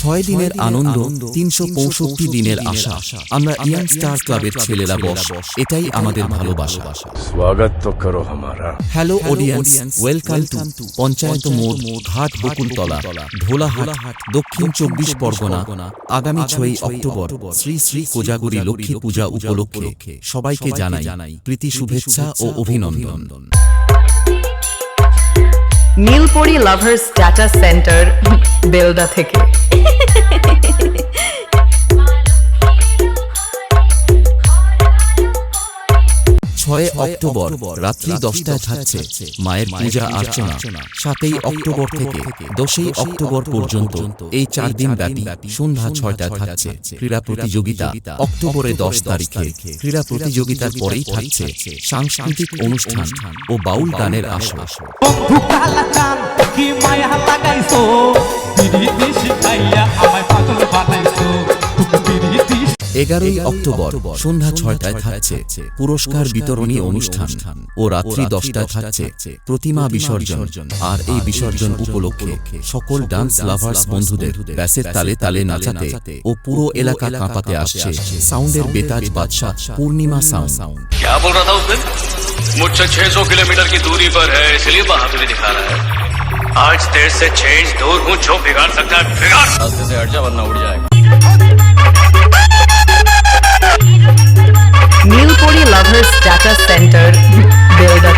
6 দিনের আনন্দ, 365 দিনের আশা। আমরা ইয়াং স্টার ক্লাবের ছেলেরা বস, এটাই আমাদের ভালোবাসা। स्वागत तो करो हमारा। Hello audience, welcome to panchayat মোড়, ঘাট বকুলতলা, ভোলাহাট, দক্ষিণ 24 পরগনা। আগামী 6 অক্টোবর শ্রী শ্রী কোজাগরী লক্ষ্মী পূজা উপলক্ষে সবাইকে জানাই প্রীতি শুভেচ্ছা ও অভিনন্দন। Neelpari lovers data centre Belda থেকে। 6 অক্টোবর রাত্রি 10টায় থাকছে মায়ের পূজা অর্চনা। 7 অক্টোবর থেকে 10 অক্টোবর পর্যন্ত এই 4 দিন ব্যাপী সন্ধ্যা 6টায় থাকছে ক্রীড়া প্রতিযোগিতা। অক্টোবরে 10 তারিখে ক্রীড়া প্রতিযোগিতার পরেই থাকছে সাংস্কৃতিক অনুষ্ঠান ও বাউল গানের আসর। 11 অক্টোবর সন্ধ্যা 6টায় থাকছে পুরস্কার বিতরণী অনুষ্ঠান ও রাত্রি 10টায় থাকছে প্রতিমা বিসর্জন। আর এই বিসর্জন উপলক্ষে সকল ডান্স লাভার্স বন্ধুদের ব্যাসের তালে তালে নাচাতে ও পুরো এলাকা কাঁপাতে আসছে সাউন্ডের বেতাজ বাদশাহ পূর্ণিমা সাউন্ড। क्या बोल रहा था उस दिन? मुझसे 600 किलोमीटर की दूरी पर है, इसलिए बहादुरी दिखा रहा है। आज तेरे से 6 इंच दूर हूँ, जो बिगाड़ सकता है बिगाड़। रास्ते से हट जा वरना उड़ जाएगा। Neelpari lovers data centre Belda